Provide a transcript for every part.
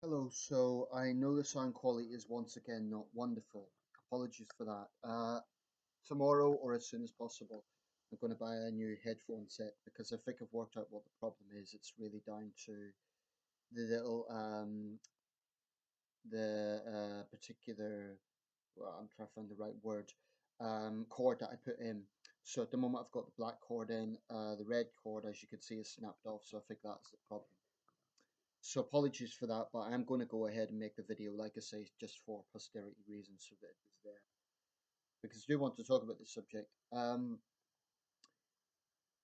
Hello, so I know the sound quality is once again not wonderful. Apologies for that. Tomorrow or as soon as possible, I'm going to buy a new headphone set because I think I've worked out what the problem is. It's really down to the little, the particular, well, I'm trying to find the right word, cord that I put in. So at the moment I've got the black cord in, the red cord, as you can see, is snapped off, so I think that's the problem. So apologies for that, but I'm going to go ahead and make the video, like I say, just for posterity reasons, so that it is there. Because I do want to talk about this subject.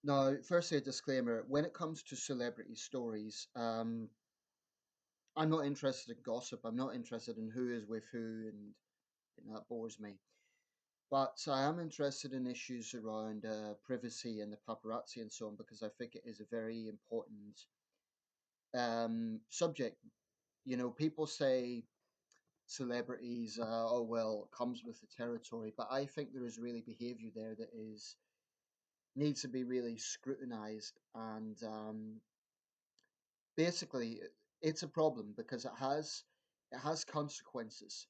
Now, firstly, a disclaimer: when it comes to celebrity stories, I'm not interested in gossip. I'm not interested in who is with who, and that bores me. But I am interested in issues around privacy and the paparazzi and so on, because I think it is a very important subject. You know, people say celebrities, oh well, comes with the territory. But I think there is really behaviour there that is needs to be really scrutinised, and basically, it's a problem because it has consequences.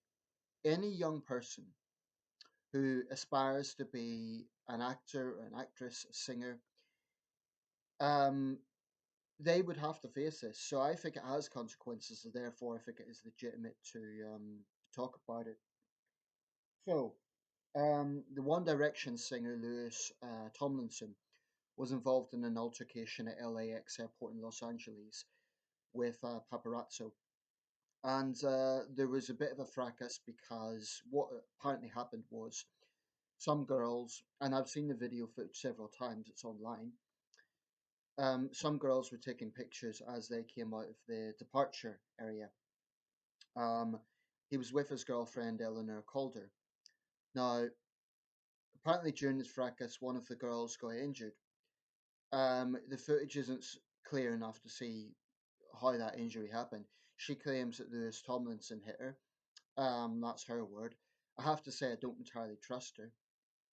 Any young person who aspires to be an actor, an actress, a singer, um, they would have to face this. So I think it has consequences, so therefore I think it is legitimate to talk about it. So, the One Direction singer Louis Tomlinson was involved in an altercation at LAX Airport in Los Angeles with Paparazzo. And there was a bit of a fracas because what apparently happened was some girls, and I've seen the video footage several times, it's online. Some girls were taking pictures as they came out of the departure area. Um, he was with his girlfriend, Eleanor Calder. Now, apparently during this fracas, one of the girls got injured. The footage isn't clear enough to see how that injury happened. She claims that Lewis Tomlinson hit her. That's her word. I have to say I don't entirely trust her,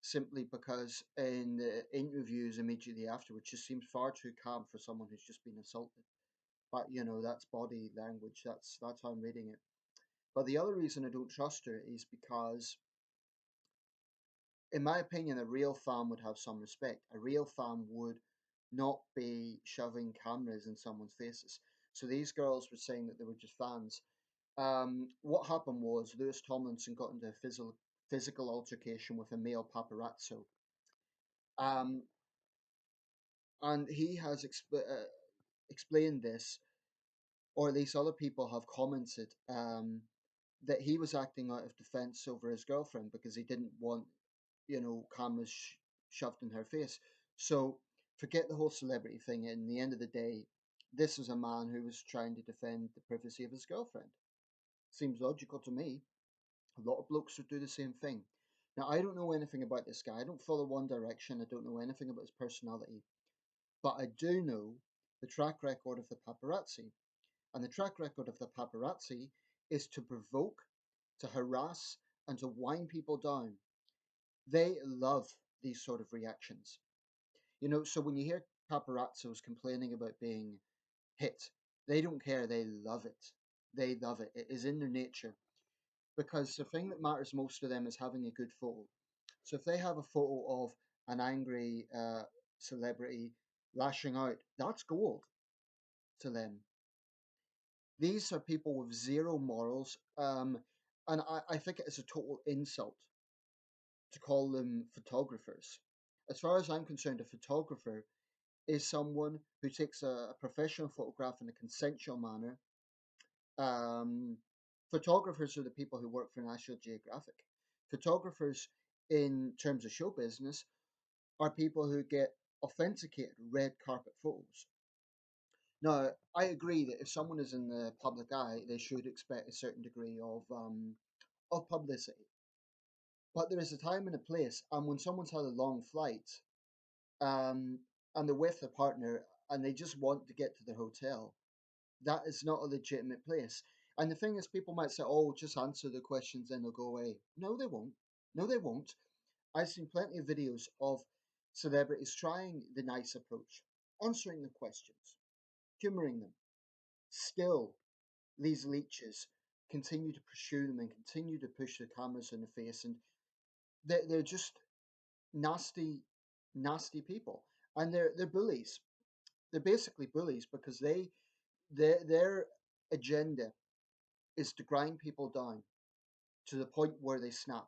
simply because in the interviews immediately afterwards, she seems far too calm for someone who's just been assaulted. But you know, that's body language. That's how I'm reading it. But the other reason I don't trust her is because, in my opinion, a real fan would have some respect. A real fan would not be shoving cameras in someone's faces. So these girls were saying that they were just fans. What happened was Lewis Tomlinson got into a physical altercation with a male paparazzo. Um, and he has explained this, or at least other people have commented, that he was acting out of defense over his girlfriend because he didn't want, cameras shoved in her face. So forget the whole celebrity thing. In the end of the day, this is a man who was trying to defend the privacy of his girlfriend. Seems logical to me. A lot of blokes would do the same thing. Now, I don't know anything about this guy. I don't follow One Direction. I don't know anything about his personality. But I do know the track record of the paparazzi. And the track record of the paparazzi is to provoke, to harass, and to wind people down. They love these sort of reactions. So when you hear paparazzos complaining about being hit, they don't care. They love it. They love it. It is in their nature. Because the thing that matters most to them is having a good photo. So if they have a photo of an angry celebrity lashing out, that's gold to them. These are people with zero morals, and I think it is a total insult to call them photographers. As far as I'm concerned, a photographer is someone who takes a professional photograph in a consensual manner. Um, Photographers are the people who work for National Geographic. Photographers, in terms of show business, are people who get authenticated red carpet photos. Now, I agree that if someone is in the public eye, they should expect a certain degree of publicity. But there is a time and a place, and when someone's had a long flight, um, and they're with their partner, and they just want to get to their hotel, that is not a legitimate place. And the thing is, people might say, "Oh, just answer the questions, then they'll go away." No, they won't. No, they won't. I've seen plenty of videos of celebrities trying the nice approach, answering the questions, humoring them. Still, these leeches continue to pursue them and continue to push the cameras in the face, and they're just nasty, nasty people, and they're bullies. They're basically bullies because their agenda is to grind people down to the point where they snap.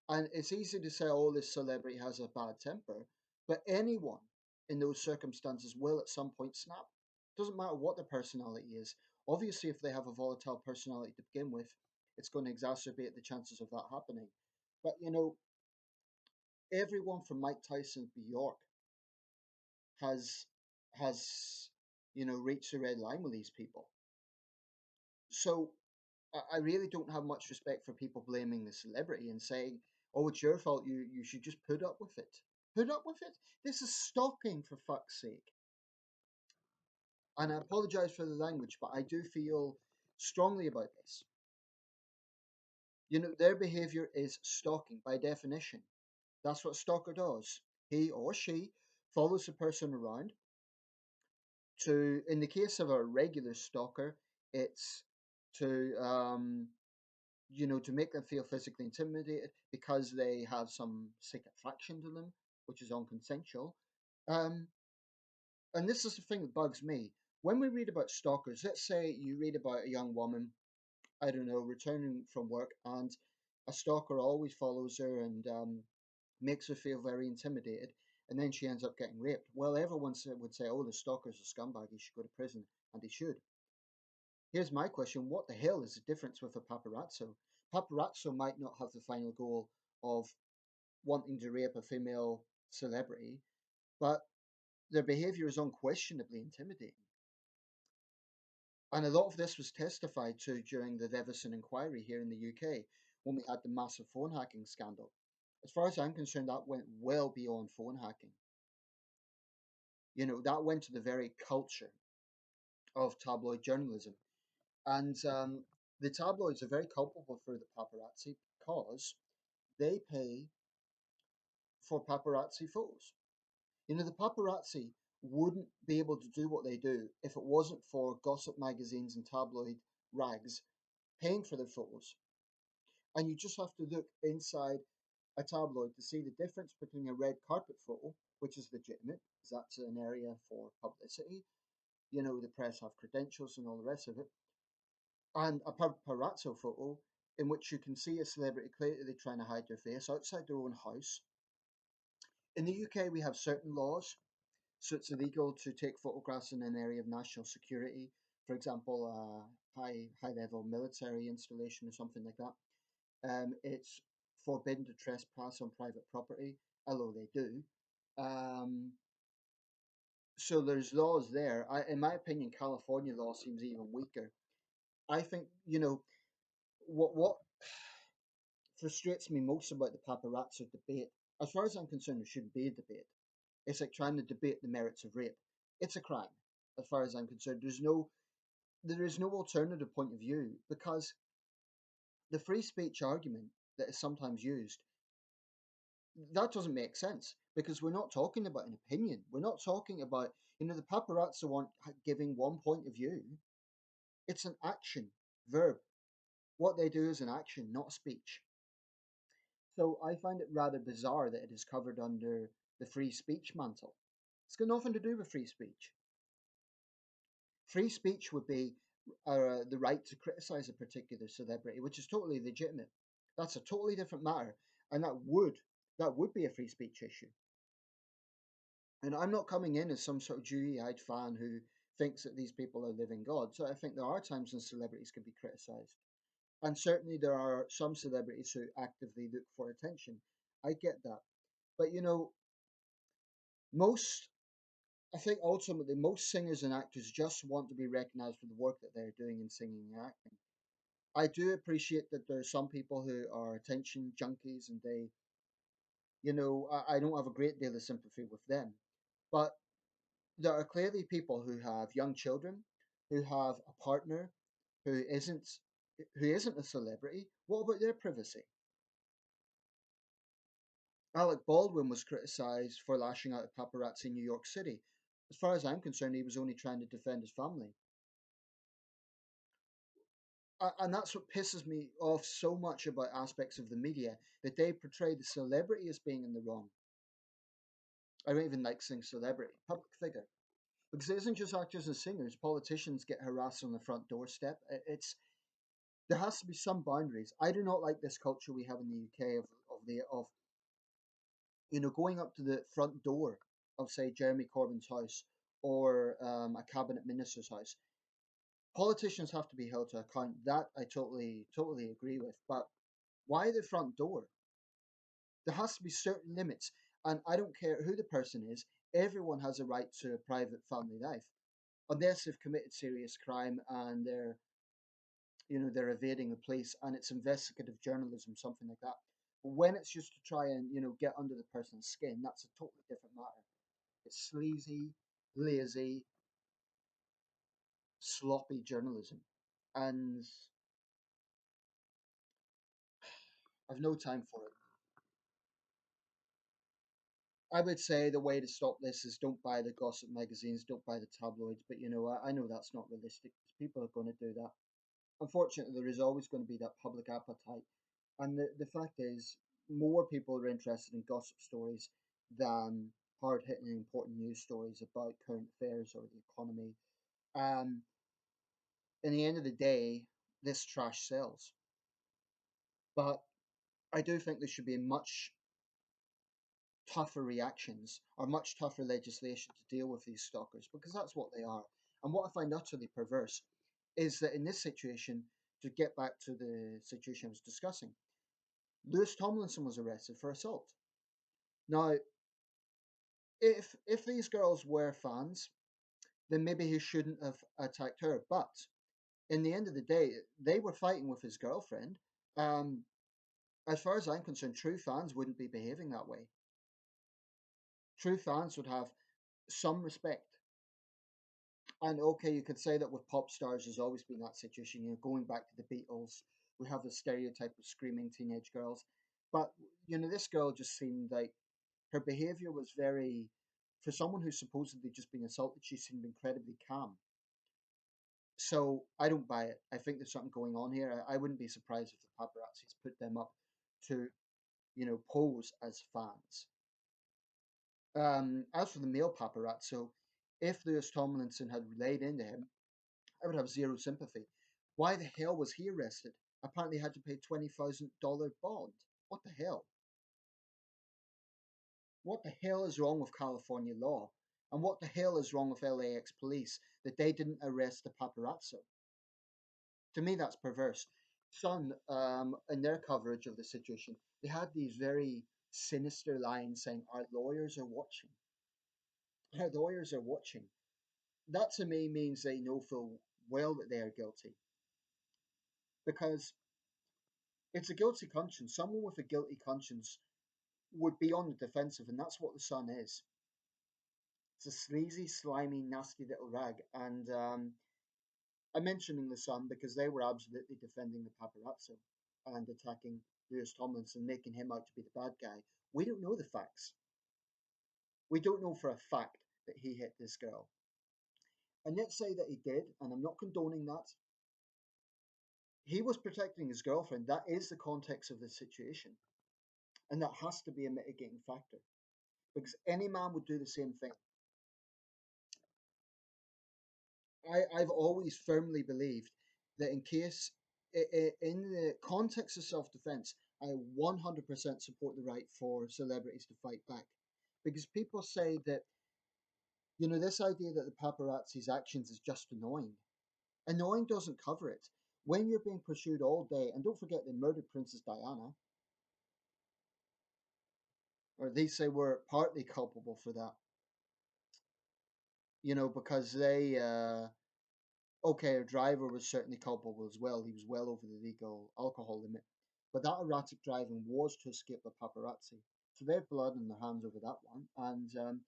And it's easy to say, oh, this celebrity has a bad temper, but anyone in those circumstances will at some point snap. Doesn't matter what their personality is. Obviously, if they have a volatile personality to begin with, it's going to exacerbate the chances of that happening. But everyone from Mike Tyson to Bjork has has reached the red line with these people. So I really don't have much respect for people blaming the celebrity and saying, "Oh, it's your fault. You should just put up with it. Put up with it. This is stalking, for fuck's sake." And I apologize for the language, but I do feel strongly about this. Their behavior is stalking by definition. That's what a stalker does. He or she follows the person around to, in the case of a regular stalker, it's to to make them feel physically intimidated because they have some sick attraction to them, which is unconsensual. Um, and this is the thing that bugs me. When we read about stalkers, let's say you read about a young woman, I don't know, returning from work, and a stalker always follows her and makes her feel very intimidated, and then she ends up getting raped. Well, everyone would say, oh, the stalker's a scumbag, he should go to prison, and he should. Here's my question: what the hell is the difference with a paparazzo? Paparazzo might not have the final goal of wanting to rape a female celebrity, but their behavior is unquestionably intimidating. And a lot of this was testified to during the Levison inquiry here in the UK when we had the massive phone hacking scandal. As far as I'm concerned, that went well beyond phone hacking. That went to the very culture of tabloid journalism. And the tabloids are very culpable for the paparazzi because they pay for paparazzi photos. The paparazzi wouldn't be able to do what they do if it wasn't for gossip magazines and tabloid rags paying for their photos. And you just have to look inside a tabloid to see the difference between a red carpet photo, which is legitimate, because that's an area for publicity. The press have credentials and all the rest of it, and a paparazzo photo in which you can see a celebrity clearly trying to hide their face outside their own house. In the UK, we have certain laws, so it's illegal to take photographs in an area of national security, for example, a high level military installation or something like that. It's forbidden to trespass on private property, although they do. Um, so there's laws there. In my opinion, California law seems even weaker. I think what frustrates me most about the paparazzo debate. As far as I'm concerned, there shouldn't be a debate. It's like trying to debate the merits of rape. It's a crime, as far as I'm concerned. There is no alternative point of view because the free speech argument that is sometimes used, that doesn't make sense because we're not talking about an opinion. We're not talking about, the paparazzi aren't giving one point of view. It's an action, verb. What they do is an action, not a speech. So I find it rather bizarre that it is covered under the free speech mantle. It's got nothing to do with free speech. Free speech would be the right to criticize a particular celebrity, which is totally legitimate. That's a totally different matter, and that would be a free speech issue. And I'm not coming in as some sort of dewy-eyed fan who thinks that these people are living gods. So I think there are times when celebrities can be criticized, and certainly there are some celebrities who actively look for attention. I get that, but most I think ultimately most singers and actors just want to be recognized for the work that they're doing in singing and acting. I do appreciate that there are some people who are attention junkies and I don't have a great deal of sympathy with them. But there are clearly people who have young children, who have a partner who isn't a celebrity. What about their privacy? Alec Baldwin was criticized for lashing out at paparazzi in New York City. As far as I'm concerned, he was only trying to defend his family. And that's what pisses me off so much about aspects of the media, that they portray the celebrity as being in the wrong. I don't even like saying celebrity, public figure, because it isn't just actors and singers. Politicians get harassed on the front doorstep. It's there has to be some boundaries. I do not like this culture we have in the UK of going up to the front door of, say, Jeremy Corbyn's house, or a cabinet minister's house. Politicians have to be held to account. That I totally agree with. But why the front door? There has to be certain limits, and I don't care who the person is. Everyone has a right to a private family life, unless they've committed serious crime and they're evading the police, and it's investigative journalism, something like that. But when it's just to try and get under the person's skin, that's a totally different matter. It's sleazy, lazy, sloppy journalism, and I've no time for it. I would say the way to stop this is don't buy the gossip magazines, don't buy the tabloids. But I know that's not realistic, because people are going to do that. Unfortunately, there is always going to be that public appetite. And the fact is, more people are interested in gossip stories than hard hitting important news stories about current affairs or the economy. Um, in the end of the day, this trash sells. But I do think there should be much tougher reactions or much tougher legislation to deal with these stalkers, because that's what they are. And what I find utterly perverse is that in this situation, to get back to the situation I was discussing, Louis Tomlinson was arrested for assault. Now, if these girls were fans, then maybe he shouldn't have attacked her. But in the end of the day, they were fighting with his girlfriend. Um, as far as I'm concerned, true fans wouldn't be behaving that way. True fans would have some respect. And okay, you could say that with pop stars, there's always been that situation. Going back to the Beatles, we have the stereotype of screaming teenage girls. But this girl just seemed like her behavior was very, for someone who's supposedly just been assaulted, she seemed incredibly calm. So I don't buy it. I think there's something going on here. I wouldn't be surprised if the paparazzis put them up to, pose as fans. As for the male paparazzo, if Lewis Tomlinson had laid into him, I would have zero sympathy. Why the hell was he arrested? Apparently, he had to pay $20,000 bond. What the hell? What the hell is wrong with California law? And what the hell is wrong with LAX police that they didn't arrest the paparazzo? To me, that's perverse. Sun, in their coverage of the situation, they had these very sinister lines saying, "Our lawyers are watching. Our lawyers are watching." That to me means they know full well that they are guilty, because it's a guilty conscience. Someone with a guilty conscience would be on the defensive, and that's what the Sun is. It's a sleazy, slimy, nasty little rag. And I'm mentioning the Sun because they were absolutely defending the paparazzo and attacking Lewis Tomlinson, making him out to be the bad guy. We don't know the facts. We don't know for a fact that he hit this girl. And let's say that he did, and I'm not condoning that. He was protecting his girlfriend. That is the context of the situation. And that has to be a mitigating factor, because any man would do the same thing. I've always firmly believed that in case, in the context of self defense, I 100% support the right for celebrities to fight back. Because people say that, this idea that the paparazzi's actions is just annoying. Annoying doesn't cover it. When you're being pursued all day, and don't forget they murdered Princess Diana, or they say were partly culpable for that, because okay, our driver was certainly culpable as well. He was well over the legal alcohol limit. But that erratic driving was to escape the paparazzi. So they have blood on their hands over that one. And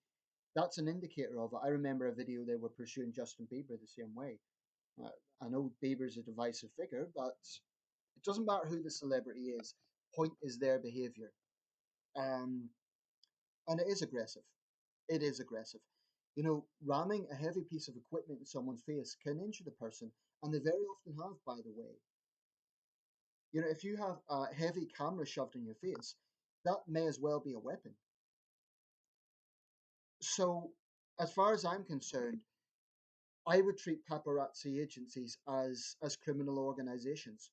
that's an indicator of it. I remember a video they were pursuing Justin Bieber the same way. Uh, I know Bieber's a divisive figure, but it doesn't matter who the celebrity is. Point is their behavior. Um, and it is aggressive. It is aggressive. Ramming a heavy piece of equipment in someone's face can injure the person, and they very often have, by the way. You know, if you have a heavy camera shoved in your face, that may as well be a weapon. So, as far as I'm concerned, I would treat paparazzi agencies as criminal organizations.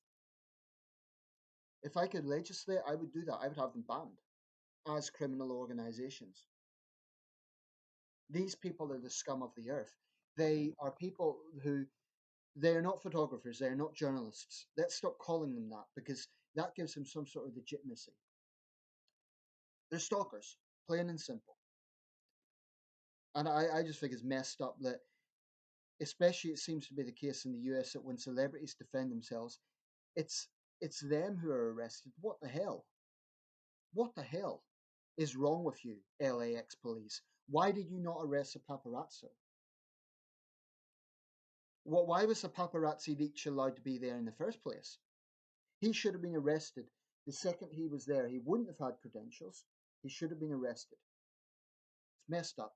If I could legislate, I would do that. I would have them banned as criminal organizations. These people are the scum of the earth. They are people who they're not photographers, they're not journalists. Let's stop calling them that because that gives them some sort of legitimacy. They're stalkers, plain and simple. And I just think it's messed up that, especially it seems to be the case in the US, that when celebrities defend themselves, it's it's them who are arrested. What the hell? What the hell is wrong with you, LAX police? Why did you not arrest a paparazzo? Why was the paparazzi leech allowed to be there in the first place? He should have been arrested the second he was there. He wouldn't have had credentials. He should have been arrested. It's messed up.